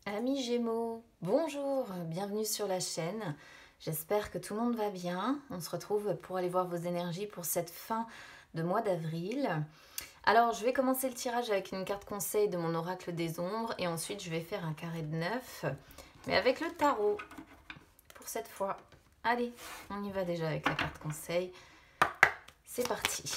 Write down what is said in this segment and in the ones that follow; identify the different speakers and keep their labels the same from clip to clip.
Speaker 1: Amis Gémeaux, bonjour, bienvenue sur la chaîne. J'espère que tout le monde va bien. On se retrouve pour aller voir vos énergies pour cette fin de mois d'avril. Alors, je vais commencer le tirage avec une carte conseil de mon oracle des ombres et ensuite je vais faire un carré de 9, mais avec le tarot pour cette fois. Allez, on y va déjà avec la carte conseil. C'est parti.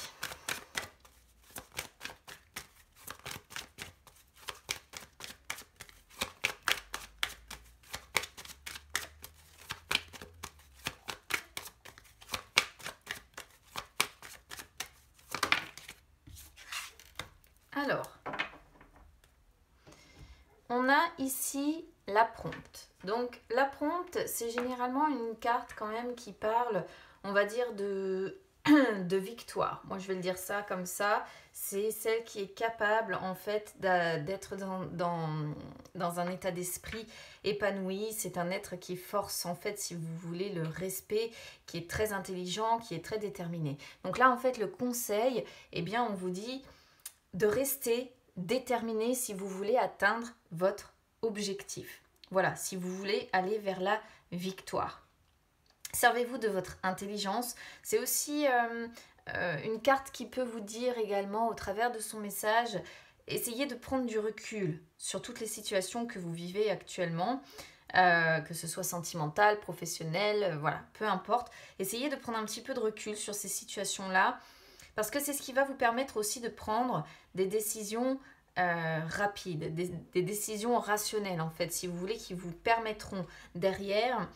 Speaker 1: Alors, on a ici la prompte. Donc la prompte, c'est généralement une carte quand même qui parle, on va dire, de victoire. Moi, je vais le dire ça comme ça. C'est celle qui est capable, en fait, d'être dans un état d'esprit épanoui. C'est un être qui force, en fait, si vous voulez, le respect, qui est très intelligent, qui est très déterminé. Donc là, en fait, le conseil, eh bien, on vous dit de rester déterminé si vous voulez atteindre votre objectif. Voilà, si vous voulez aller vers la victoire. Servez-vous de votre intelligence. C'est aussi une carte qui peut vous dire également au travers de son message, essayez de prendre du recul sur toutes les situations que vous vivez actuellement, que ce soit sentimental, professionnel, voilà, peu importe. Essayez de prendre un petit peu de recul sur ces situations-là, parce que c'est ce qui va vous permettre aussi de prendre des décisions rapides, des décisions rationnelles en fait, si vous voulez, qui vous permettront derrière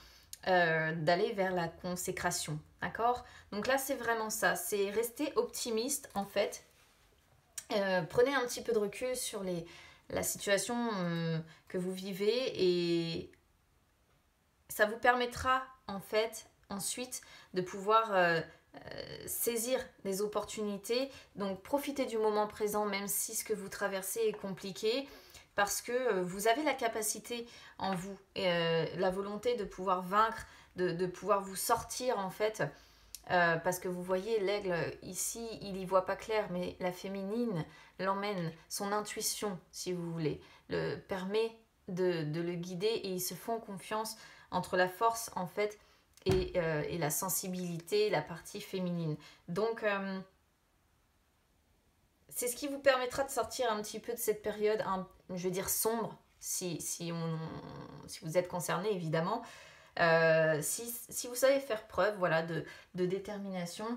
Speaker 1: d'aller vers la consécration, d'accord? Donc là, c'est vraiment ça, c'est rester optimiste en fait. Prenez un petit peu de recul sur la situation que vous vivez et ça vous permettra en fait ensuite de pouvoir saisir des opportunités. Donc profitez du moment présent même si ce que vous traversez est compliqué, parce que vous avez la capacité en vous et la volonté de pouvoir vaincre, de pouvoir vous sortir en fait. Parce que vous voyez, l'aigle ici, il y voit pas clair, mais la féminine l'emmène, son intuition, si vous voulez, le permet de le guider et ils se font confiance entre la force en fait et la sensibilité, la partie féminine. Donc, c'est ce qui vous permettra de sortir un petit peu de cette période, je veux dire, sombre, si vous êtes concerné, évidemment. Si vous savez faire preuve voilà, de détermination,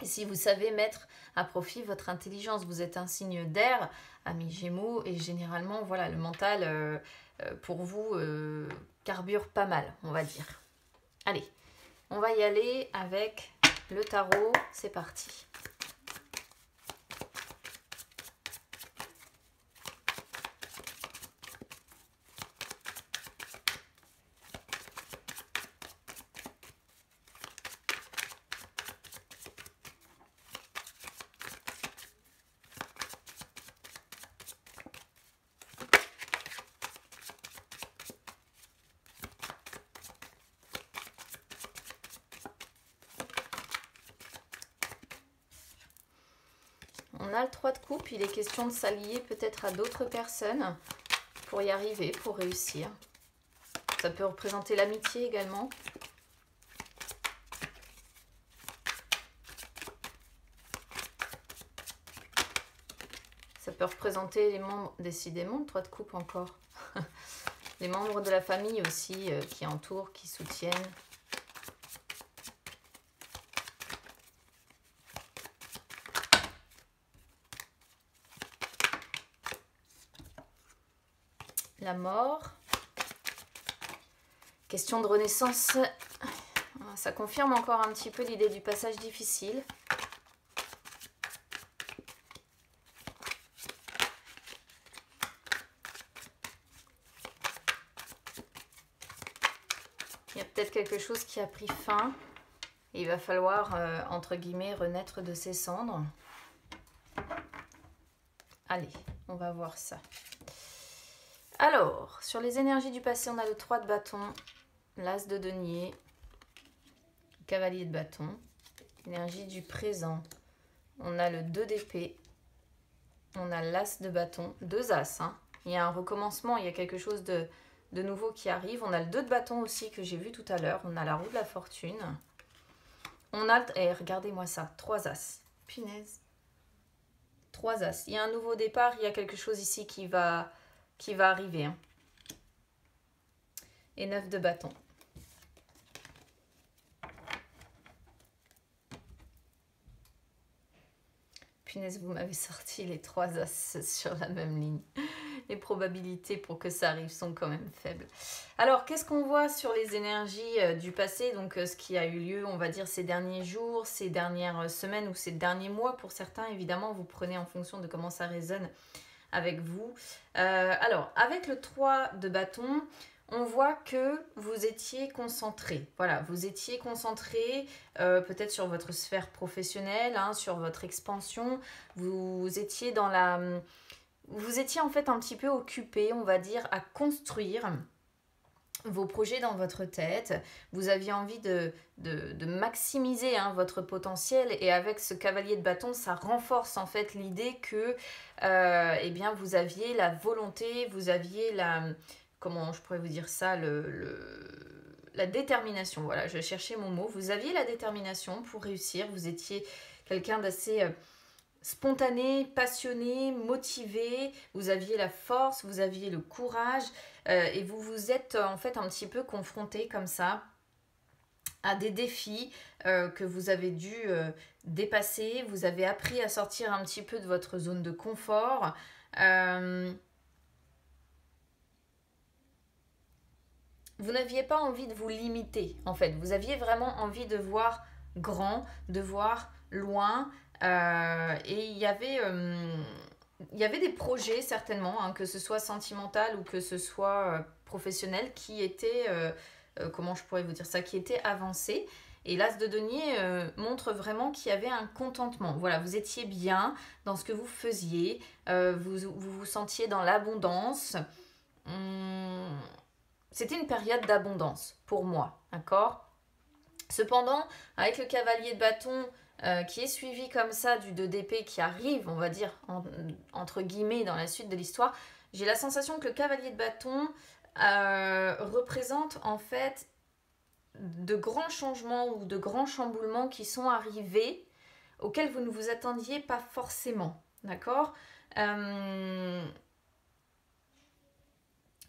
Speaker 1: et si vous savez mettre à profit votre intelligence. Vous êtes un signe d'air, ami Gémeaux, et généralement, voilà, le mental, pour vous, carbure pas mal, on va dire. Allez, on va y aller avec le tarot. C'est parti. On a le 3 de coupe, il est question de s'allier peut-être à d'autres personnes pour y arriver, pour réussir. Ça peut représenter l'amitié également. Ça peut représenter les membres, décidément, le 3 de coupe encore. Les membres de la famille aussi qui entourent, qui soutiennent. La mort. Question de renaissance. Ça confirme encore un petit peu l'idée du passage difficile. Il y a peut-être quelque chose qui a pris fin. Et il va falloir, entre guillemets, renaître de ses cendres. Allez, on va voir ça. Alors, sur les énergies du passé, on a le 3 de bâton, l'as de denier, le cavalier de bâton. Énergie du présent, on a le 2 d'épée, on a l'as de bâton, 2 as, hein. il y a un recommencement, il y a quelque chose de nouveau qui arrive. On a le 2 de bâton aussi que j'ai vu tout à l'heure. On a la roue de la fortune. On a, regardez-moi ça, 3 as. Punaise. 3 as. Il y a un nouveau départ, il y a quelque chose ici qui va arriver. Hein. Et 9 de bâton. Punaise, vous m'avez sorti les 3 as sur la même ligne. Les probabilités pour que ça arrive sont quand même faibles. Alors, qu'est-ce qu'on voit sur les énergies du passé? Donc, ce qui a eu lieu, on va dire, ces derniers jours, ces dernières semaines ou ces derniers mois. Pour certains, évidemment, vous prenez en fonction de comment ça résonne avec vous. Alors, avec le 3 de bâton, on voit que vous étiez concentré. Voilà, vous étiez concentré peut-être sur votre sphère professionnelle, hein, sur votre expansion. Vous étiez dans la... Vous étiez en fait un petit peu occupé, on va dire, à construire vos projets dans votre tête. Vous aviez envie de maximiser hein, votre potentiel, et avec ce cavalier de bâton, ça renforce en fait l'idée que eh bien, vous aviez la volonté, vous aviez la... Comment je pourrais vous dire ça, la détermination. Voilà, je cherchais mon mot. Vous aviez la détermination pour réussir. Vous étiez quelqu'un d'assez spontané, passionné, motivé. Vous aviez la force, vous aviez le courage. Et vous vous êtes en fait un petit peu confronté comme ça à des défis que vous avez dû dépasser. Vous avez appris à sortir un petit peu de votre zone de confort. Vous n'aviez pas envie de vous limiter, en fait. Vous aviez vraiment envie de voir grand, de voir loin. Et il y avait des projets, certainement, hein, que ce soit sentimental ou que ce soit professionnel, qui étaient, comment je pourrais vous dire ça, qui étaient avancés. Et l'As de denier montre vraiment qu'il y avait un contentement. Voilà, vous étiez bien dans ce que vous faisiez. Vous sentiez dans l'abondance. C'était une période d'abondance pour moi, d'accord? Cependant, avec le cavalier de bâton qui est suivi comme ça du 2 d'épée qui arrive, on va dire, entre guillemets, dans la suite de l'histoire, j'ai la sensation que le cavalier de bâton représente en fait de grands changements ou de grands chamboulements qui sont arrivés auxquels vous ne vous attendiez pas forcément, d'accord?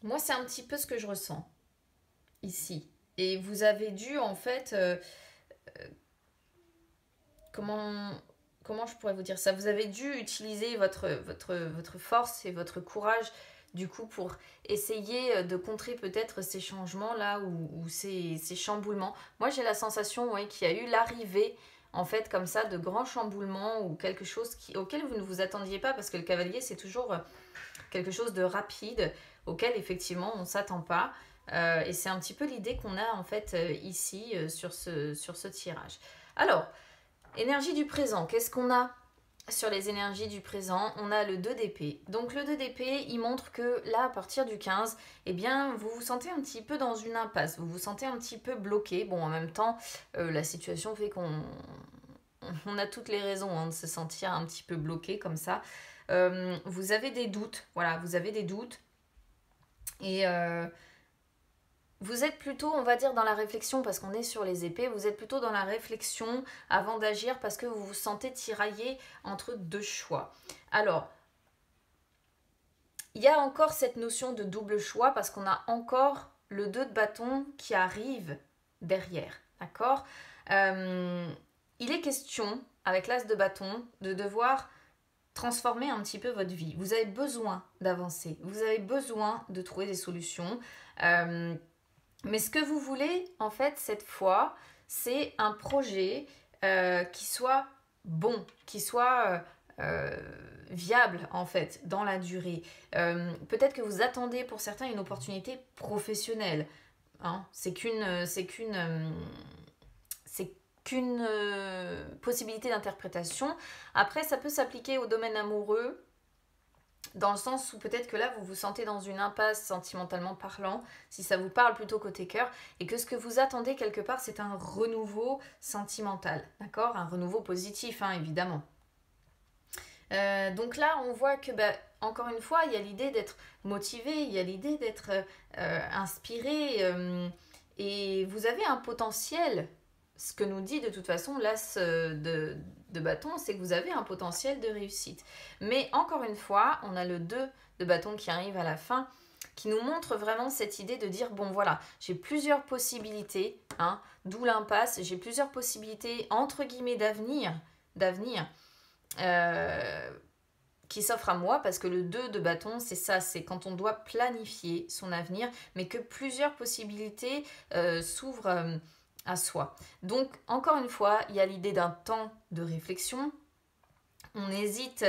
Speaker 1: Moi, c'est un petit peu ce que je ressens ici. Et vous avez dû, en fait, comment je pourrais vous dire ça? Vous avez dû utiliser votre force et votre courage, du coup, pour essayer de contrer peut-être ces changements-là ou ces chamboulements. Moi, j'ai la sensation ouais, qu'il y a eu l'arrivée, en fait, comme ça, de grands chamboulements ou quelque chose auquel vous ne vous attendiez pas, parce que le cavalier, c'est toujours quelque chose de rapide, auquel effectivement on ne s'attend pas. Et c'est un petit peu l'idée qu'on a en fait ici sur ce tirage. Alors, énergie du présent, qu'est-ce qu'on a sur les énergies du présent? On a le 2 d'épée. Donc le 2 d'épée, il montre que là, à partir du 15, eh bien, vous vous sentez un petit peu dans une impasse, vous vous sentez un petit peu bloqué. Bon, en même temps, la situation fait qu'on a toutes les raisons hein, de se sentir un petit peu bloqué comme ça. Vous avez des doutes, voilà, vous avez des doutes. Et vous êtes plutôt, on va dire, dans la réflexion, parce qu'on est sur les épées, vous êtes plutôt dans la réflexion avant d'agir parce que vous vous sentez tiraillé entre 2 choix. Alors, il y a encore cette notion de double choix parce qu'on a encore le 2 de bâton qui arrive derrière, d'accord? Il est question, avec l'As de bâton, de devoir transformer un petit peu votre vie. Vous avez besoin d'avancer, vous avez besoin de trouver des solutions. Mais ce que vous voulez, en fait, cette fois, c'est un projet qui soit bon, qui soit viable, en fait, dans la durée. Peut-être que vous attendez, pour certains, une opportunité professionnelle. Hein. C'est qu'une possibilité d'interprétation. Après, ça peut s'appliquer au domaine amoureux, dans le sens où peut-être que là, vous vous sentez dans une impasse sentimentalement parlant, si ça vous parle plutôt côté cœur, et que ce que vous attendez quelque part, c'est un renouveau sentimental, d'accord? Un renouveau positif, hein, évidemment. Donc là, on voit que encore une fois, il y a l'idée d'être motivé, il y a l'idée d'être inspiré, et vous avez un potentiel. Ce que nous dit de toute façon l'as de bâton, c'est que vous avez un potentiel de réussite. Mais encore une fois, on a le 2 de bâton qui arrive à la fin, qui nous montre vraiment cette idée de dire, bon voilà, j'ai plusieurs possibilités, hein, d'où l'impasse, j'ai plusieurs possibilités, entre guillemets, d'avenir qui s'offre à moi, parce que le 2 de bâton, c'est ça, c'est quand on doit planifier son avenir, mais que plusieurs possibilités s'ouvrent à soi. Donc, encore une fois, il y a l'idée d'un temps de réflexion. On hésite,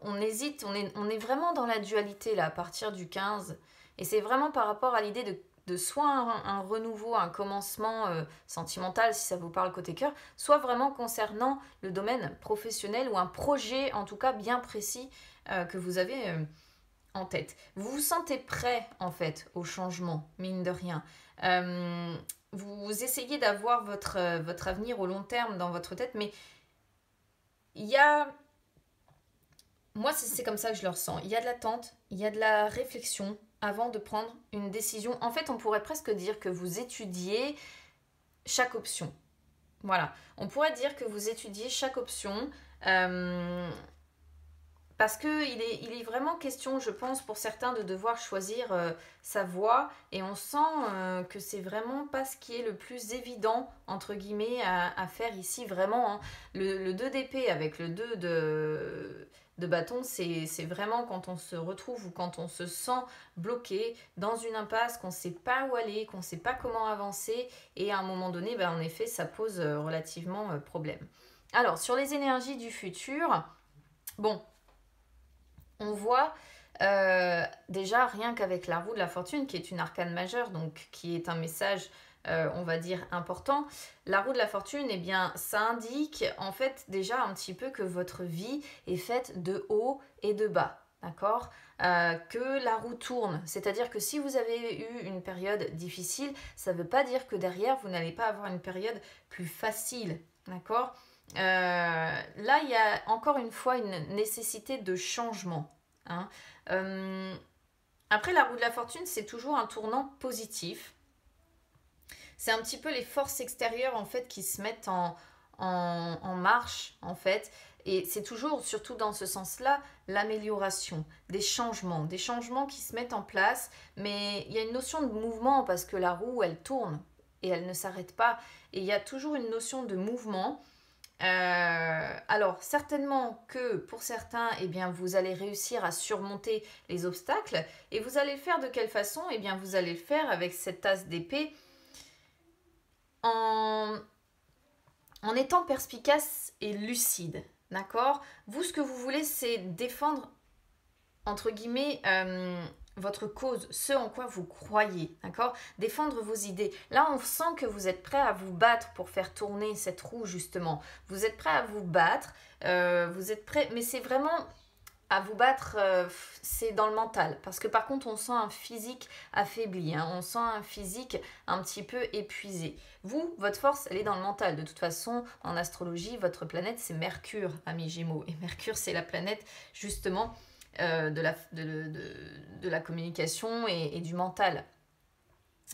Speaker 1: on est vraiment dans la dualité là, à partir du 15. Et c'est vraiment par rapport à l'idée de soit un renouveau, un commencement sentimental, si ça vous parle côté cœur, soit vraiment concernant le domaine professionnel ou un projet, en tout cas bien précis, que vous avez en tête. Vous vous sentez prêt, en fait, au changement, mine de rien. Vous essayez d'avoir votre avenir au long terme dans votre tête, mais il y a... Moi, c'est comme ça que je le ressens. Il y a de l'attente, il y a de la réflexion avant de prendre une décision. En fait, on pourrait presque dire que vous étudiez chaque option. Voilà. On pourrait dire que vous étudiez chaque option parce qu'il est vraiment question, je pense, pour certains de devoir choisir sa voie, et on sent que c'est vraiment pas ce qui est le plus évident, entre guillemets, à faire ici, vraiment. Hein. Le 2 d'épée avec le 2 de bâton, c'est vraiment quand on se retrouve ou quand on se sent bloqué dans une impasse, qu'on ne sait pas où aller, qu'on ne sait pas comment avancer, et à un moment donné, ben, en effet, ça pose relativement problème. Alors, sur les énergies du futur, bon... On voit déjà rien qu'avec la roue de la fortune, qui est une arcane majeure, donc qui est un message, on va dire, important. La roue de la fortune, eh bien, ça indique en fait déjà un petit peu que votre vie est faite de haut et de bas, d'accord ? Que la roue tourne, c'est-à-dire que si vous avez eu une période difficile, ça ne veut pas dire que derrière, vous n'allez pas avoir une période plus facile, d'accord ? Là, il y a encore une fois une nécessité de changement. Hein. Après, la roue de la fortune, c'est toujours un tournant positif. C'est un petit peu les forces extérieures en fait qui se mettent en marche en fait. Et c'est toujours, surtout dans ce sens-là, l'amélioration, des changements qui se mettent en place. Mais il y a une notion de mouvement parce que la roue, elle tourne et elle ne s'arrête pas. Et il y a toujours une notion de mouvement. Alors certainement que pour certains, eh bien, vous allez réussir à surmonter les obstacles, et vous allez le faire de quelle façon? Eh bien, vous allez le faire avec cette tasse d'épée en étant perspicace et lucide, d'accord? Vous, ce que vous voulez, c'est défendre, entre guillemets, votre cause, ce en quoi vous croyez, d'accord? Défendre vos idées. Là, on sent que vous êtes prêt à vous battre pour faire tourner cette roue, justement. Vous êtes prêt à vous battre, vous êtes prêt, mais c'est vraiment à vous battre, c'est dans le mental. Parce que par contre, on sent un physique affaibli, hein, on sent un physique un petit peu épuisé. Vous, votre force, elle est dans le mental. De toute façon, en astrologie, votre planète, c'est Mercure, amis Gémeaux. Et Mercure, c'est la planète, justement, de la communication et du mental.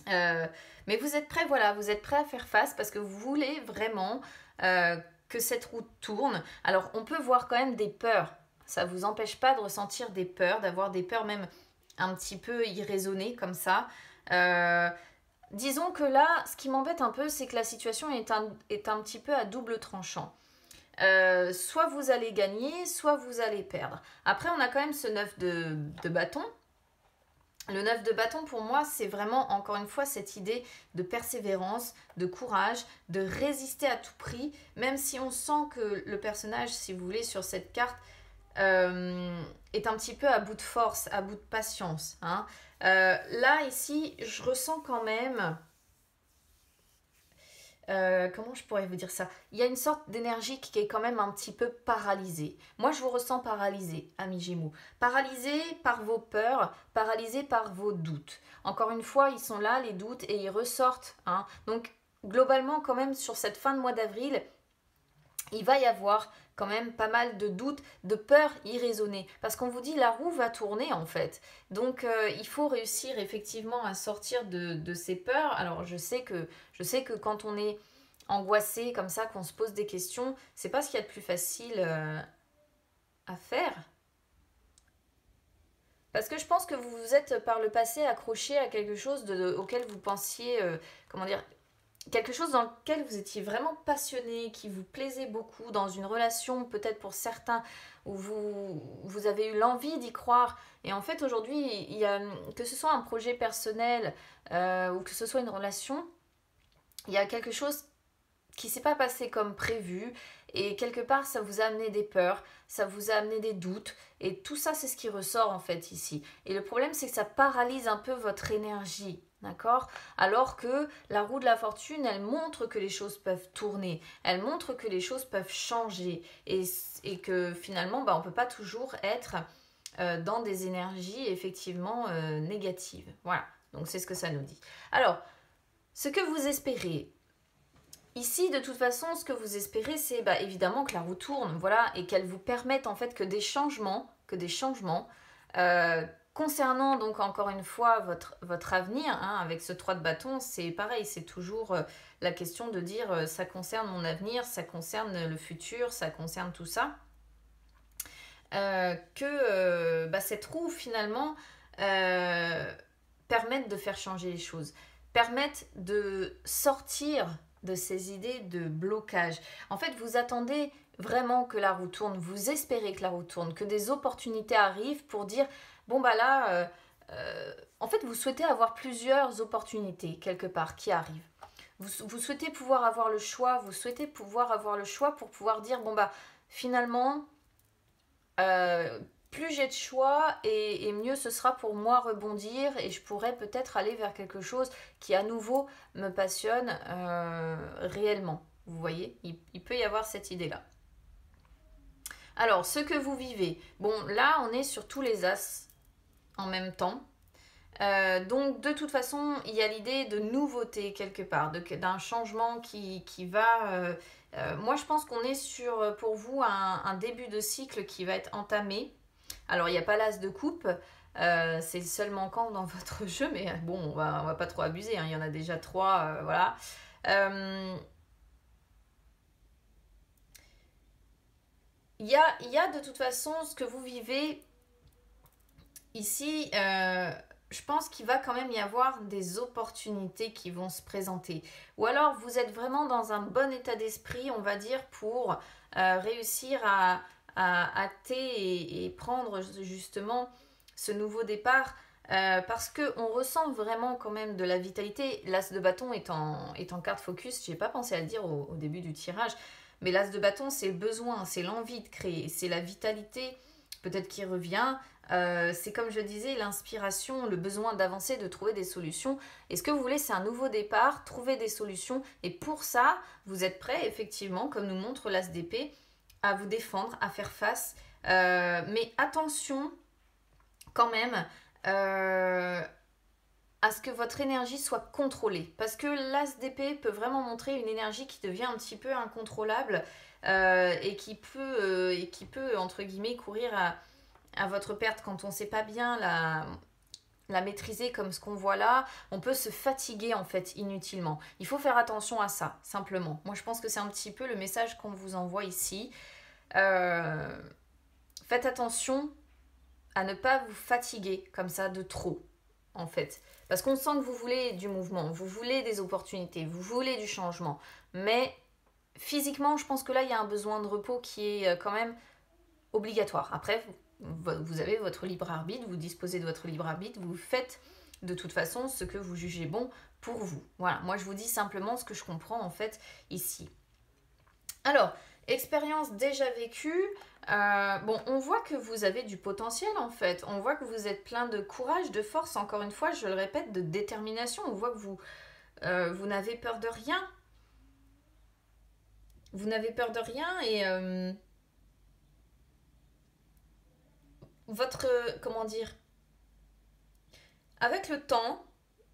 Speaker 1: Mais vous êtes prêts, voilà, vous êtes prêts à faire face parce que vous voulez vraiment que cette roue tourne. Alors, on peut voir quand même des peurs. Ça ne vous empêche pas de ressentir des peurs, d'avoir des peurs même un petit peu irraisonnées comme ça. Disons que là, ce qui m'embête un peu, c'est que la situation est un petit peu à double tranchant. Soit vous allez gagner, soit vous allez perdre. Après, on a quand même ce 9 de bâton. Le 9 de bâton, pour moi, c'est vraiment, encore une fois, cette idée de persévérance, de courage, de résister à tout prix, même si on sent que le personnage, si vous voulez, sur cette carte, est un petit peu à bout de force, à bout de patience. Hein. Là, ici, je ressens quand même... comment je pourrais vous dire ça? Il y a une sorte d'énergie qui est quand même un petit peu paralysée. Moi, je vous ressens paralysé, amis Gémeaux. Paralysé par vos peurs, paralysé par vos doutes. Encore une fois, ils sont là, les doutes, et ils ressortent. Hein. Donc, globalement, quand même, sur cette fin de mois d'avril, il va y avoir quand même pas mal de doutes, de peurs irraisonnées. Parce qu'on vous dit la roue va tourner en fait. Donc il faut réussir effectivement à sortir de ces peurs. Alors je sais que quand on est angoissé comme ça, qu'on se pose des questions, c'est pas ce qu'il y a de plus facile à faire. Parce que je pense que vous vous êtes par le passé accroché à quelque chose auquel vous pensiez, comment dire, quelque chose dans lequel vous étiez vraiment passionné, qui vous plaisait beaucoup, dans une relation peut-être pour certains où vous avez eu l'envie d'y croire. Et en fait aujourd'hui, il y a, que ce soit un projet personnel ou que ce soit une relation, il y a quelque chose qui s'est pas passé comme prévu et quelque part ça vous a amené des peurs, ça vous a amené des doutes et tout ça c'est ce qui ressort en fait ici. Et le problème c'est que ça paralyse un peu votre énergie. D'accord? Alors que la roue de la fortune, elle montre que les choses peuvent tourner, elle montre que les choses peuvent changer et que finalement, on ne peut pas toujours être dans des énergies effectivement négatives. Voilà, donc c'est ce que ça nous dit. Alors, ce que vous espérez, ici, de toute façon, ce que vous espérez, c'est évidemment que la roue tourne, voilà, et qu'elle vous permette en fait que des changements, concernant donc encore une fois votre avenir, hein, avec ce 3 de bâton, c'est pareil, c'est toujours la question de dire ça concerne mon avenir, ça concerne le futur, ça concerne tout ça. Cette roue finalement permette de faire changer les choses, permette de sortir de ces idées de blocage. En fait, vous attendez vraiment que la roue tourne, vous espérez que la roue tourne, que des opportunités arrivent pour dire, bon en fait, vous souhaitez avoir plusieurs opportunités quelque part qui arrivent. Vous souhaitez pouvoir avoir le choix, vous souhaitez pouvoir avoir le choix pour pouvoir dire, finalement, plus j'ai de choix et mieux ce sera pour moi rebondir et je pourrais peut-être aller vers quelque chose qui à nouveau me passionne réellement. Vous voyez, il peut y avoir cette idée-là. Alors, ce que vous vivez, là on est sur tous les as en même temps. Donc de toute façon, il y a l'idée de nouveauté quelque part, d'un changement qui va... moi je pense qu'on est sur, pour vous, un début de cycle qui va être entamé. Alors il n'y a pas l'as de coupe, c'est le seul manquant dans votre jeu, mais on va pas trop abuser, hein, il y en a déjà 3, voilà. Il y a de toute façon ce que vous vivez ici, je pense qu'il va quand même y avoir des opportunités qui vont se présenter. Ou alors vous êtes vraiment dans un bon état d'esprit, on va dire, pour réussir à hâter et prendre justement ce nouveau départ. Parce qu'on ressent vraiment quand même de la vitalité. L'as de bâton est en carte focus, j'ai pas pensé à le dire au début du tirage, mais l'as de bâton c'est le besoin, c'est l'envie de créer, c'est la vitalité peut-être qui revient. C'est comme je disais, l'inspiration, le besoin d'avancer, de trouver des solutions. Et ce que vous voulez, c'est un nouveau départ, trouver des solutions. Et pour ça, vous êtes prêt, effectivement, comme nous montre l'As d'épée, à vous défendre, à faire face. Mais attention, quand même, à ce que votre énergie soit contrôlée. Parce que l'As d'épée peut vraiment montrer une énergie qui devient un petit peu incontrôlable et qui peut, entre guillemets, courir à votre perte quand on ne sait pas bien la maîtriser comme ce qu'on voit là. On peut se fatiguer en fait inutilement. Il faut faire attention à ça, simplement. Moi je pense que c'est un petit peu le message qu'on vous envoie ici. Faites attention à ne pas vous fatiguer comme ça de trop, en fait. Parce qu'on sent que vous voulez du mouvement, vous voulez des opportunités, vous voulez du changement. Mais physiquement, je pense que là, il y a un besoin de repos qui est quand même obligatoire. Après, vous avez votre libre arbitre, vous disposez de votre libre arbitre, vous faites de toute façon ce que vous jugez bon pour vous. Voilà, moi je vous dis simplement ce que je comprends en fait ici. Alors, expérience déjà vécue, on voit que vous avez du potentiel en fait, on voit que vous êtes plein de courage, de force, encore une fois, je le répète, de détermination, on voit que vous n'avez peur de rien. Vous n'avez peur de rien et votre, comment dire, avec le temps,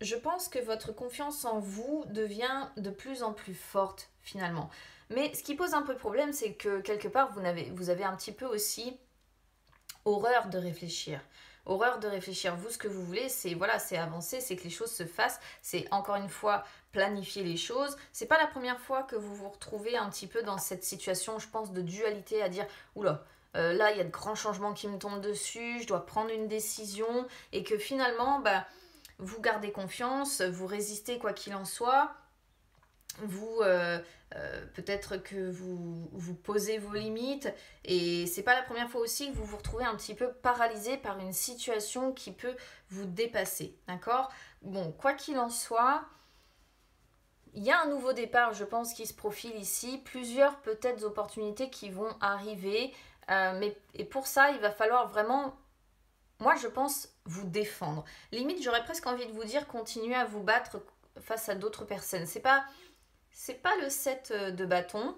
Speaker 1: je pense que votre confiance en vous devient de plus en plus forte finalement. Mais ce qui pose un peu de problème, c'est que quelque part, vous avez un petit peu aussi horreur de réfléchir. Horreur de réfléchir. Vous, ce que vous voulez, c'est voilà, c'est avancer, c'est que les choses se fassent. C'est encore une fois planifier les choses. C'est pas la première fois que vous vous retrouvez un petit peu dans cette situation, je pense, de dualité à dire oula. Là, il y a de grands changements qui me tombent dessus, je dois prendre une décision et que finalement, bah, vous gardez confiance, vous résistez quoi qu'il en soit, vous peut-être que vous posez vos limites et c'est pas la première fois aussi que vous vous retrouvez un petit peu paralysé par une situation qui peut vous dépasser, d'accord? Bon, quoi qu'il en soit, il y a un nouveau départ, je pense, qui se profile ici, plusieurs peut-être opportunités qui vont arriver, et pour ça, il va falloir vraiment, moi je pense, vous défendre. Limite, j'aurais presque envie de vous dire, continuez à vous battre face à d'autres personnes. C'est pas le 7 de bâton,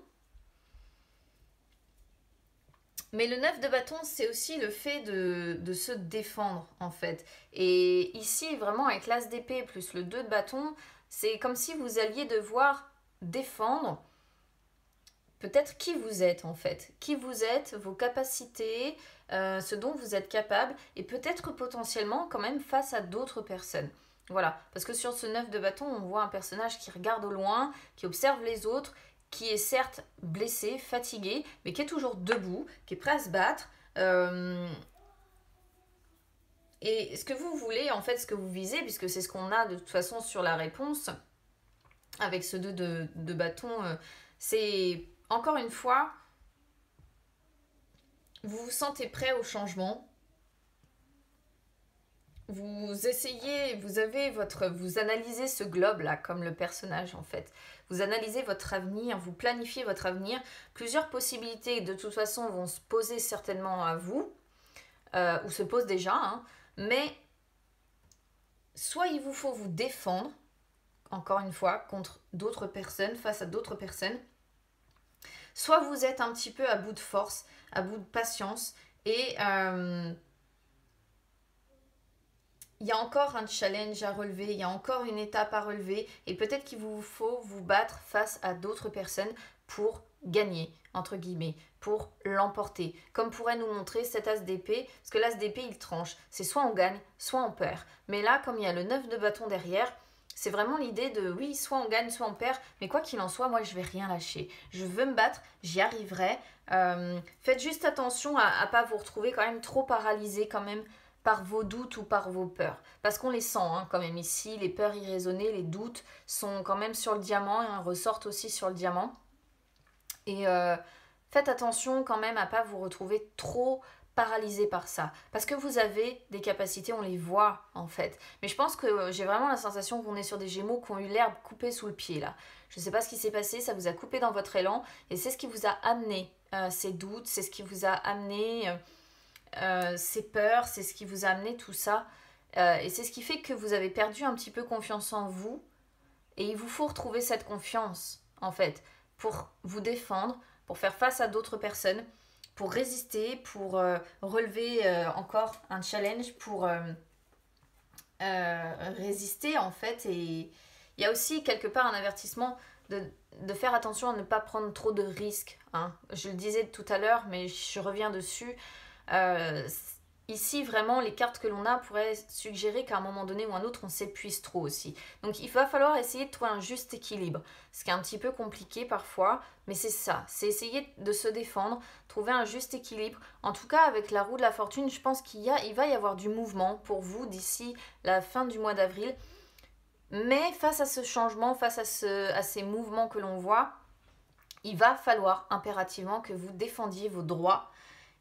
Speaker 1: mais le 9 de bâton, c'est aussi le fait de se défendre, en fait. Et ici, vraiment, avec l'as d'épée plus le 2 de bâton, c'est comme si vous alliez devoir défendre peut-être qui vous êtes, en fait. Qui vous êtes, vos capacités, ce dont vous êtes capable, et peut-être potentiellement quand même face à d'autres personnes. Voilà, parce que sur ce 9 de bâton, on voit un personnage qui regarde au loin, qui observe les autres, qui est certes blessé, fatigué, mais qui est toujours debout, qui est prêt à se battre. Et ce que vous voulez, en fait, ce que vous visez, puisque c'est ce qu'on a de toute façon sur la réponse, avec ce 2 de bâton, c'est encore une fois, vous vous sentez prêt au changement. Vous essayez, vous analysez ce globe là comme le personnage en fait. Vous analysez votre avenir, vous planifiez votre avenir. Plusieurs possibilités de toute façon vont se poser certainement à vous, ou se posent déjà, hein, mais soit il vous faut vous défendre, encore une fois, contre d'autres personnes, face à d'autres personnes, soit vous êtes un petit peu à bout de force, à bout de patience, et il y a encore un challenge à relever, il y a encore une étape à relever et peut-être qu'il vous faut vous battre face à d'autres personnes pour gagner, entre guillemets, pour l'emporter. Comme pourrait nous montrer cet as d'épée, parce que l'as d'épée il tranche, c'est soit on gagne, soit on perd. Mais là, comme il y a le 9 de bâton derrière, c'est vraiment l'idée de oui, soit on gagne, soit on perd, mais quoi qu'il en soit, moi je vais rien lâcher. Je veux me battre, j'y arriverai. Faites juste attention à ne pas vous retrouver quand même trop paralysé quand même par vos doutes ou par vos peurs. Parce qu'on les sent hein, quand même ici, les peurs irraisonnées, les doutes sont quand même sur le diamant et ressortent aussi sur le diamant. Et faites attention quand même à ne pas vous retrouver trop paralysé par ça. Parce que vous avez des capacités, on les voit en fait. Mais je pense que j'ai vraiment la sensation qu'on est sur des gémeaux qui ont eu l'herbe coupée sous le pied là. Je ne sais pas ce qui s'est passé, ça vous a coupé dans votre élan et c'est ce qui vous a amené ces doutes, c'est ce qui vous a amené ces peurs, c'est ce qui vous a amené tout ça. Et c'est ce qui fait que vous avez perdu un petit peu confiance en vous. Et il vous faut retrouver cette confiance, en fait, pour vous défendre, pour faire face à d'autres personnes, pour résister, pour relever encore un challenge, pour résister, en fait. Et il y a aussi quelque part un avertissement de faire attention à ne pas prendre trop de risques. Hein. Je le disais tout à l'heure, mais je reviens dessus. Ici, vraiment, les cartes que l'on a pourraient suggérer qu'à un moment donné ou un autre, on s'épuise trop aussi. Donc, il va falloir essayer de trouver un juste équilibre. Ce qui est un petit peu compliqué parfois, mais c'est ça. C'est essayer de se défendre, trouver un juste équilibre. En tout cas, avec la roue de la fortune, je pense il va y avoir du mouvement pour vous d'ici la fin du mois d'avril. Mais face à ce changement, face à ces mouvements que l'on voit, il va falloir impérativement que vous défendiez vos droits.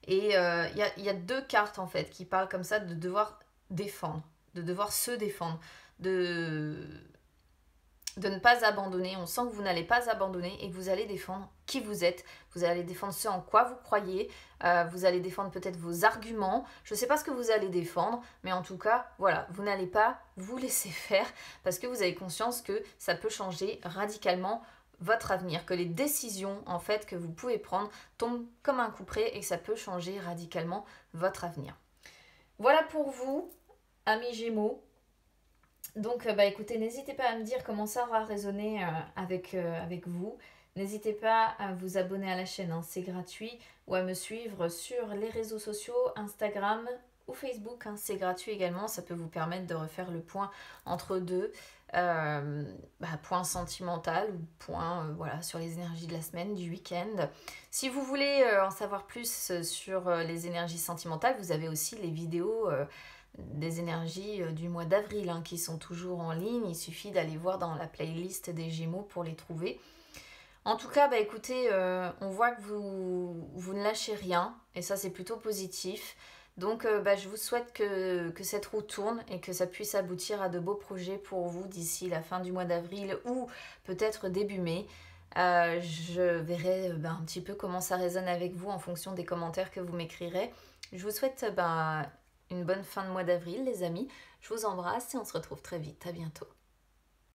Speaker 1: Et il y a deux cartes en fait qui parlent comme ça de devoir défendre, de devoir se défendre, de ne pas abandonner. On sent que vous n'allez pas abandonner et que vous allez défendre qui vous êtes. Vous allez défendre ce en quoi vous croyez. Vous allez défendre peut-être vos arguments. Je ne sais pas ce que vous allez défendre, mais en tout cas, voilà, vous n'allez pas vous laisser faire parce que vous avez conscience que ça peut changer radicalement votre avenir, que les décisions en fait que vous pouvez prendre tombent comme un coup près et que ça peut changer radicalement votre avenir. Voilà pour vous, amis Gémeaux. Donc, bah, écoutez, n'hésitez pas à me dire comment ça aura résonné avec vous. N'hésitez pas à vous abonner à la chaîne, hein, c'est gratuit, ou à me suivre sur les réseaux sociaux, Instagram ou Facebook, hein, c'est gratuit également. Ça peut vous permettre de refaire le point entre deux, point sentimental ou point voilà, sur les énergies de la semaine, du week-end. Si vous voulez en savoir plus sur les énergies sentimentales, vous avez aussi les vidéos des énergies du mois d'avril, hein, qui sont toujours en ligne. Il suffit d'aller voir dans la playlist des Gémeaux pour les trouver. En tout cas, bah écoutez, on voit que vous ne lâchez rien, et ça c'est plutôt positif. Donc bah, je vous souhaite que cette roue tourne et que ça puisse aboutir à de beaux projets pour vous d'ici la fin du mois d'avril ou peut-être début mai. Je verrai un petit peu comment ça résonne avec vous en fonction des commentaires que vous m'écrirez. Je vous souhaite une bonne fin de mois d'avril, les amis. Je vous embrasse et on se retrouve très vite. À bientôt.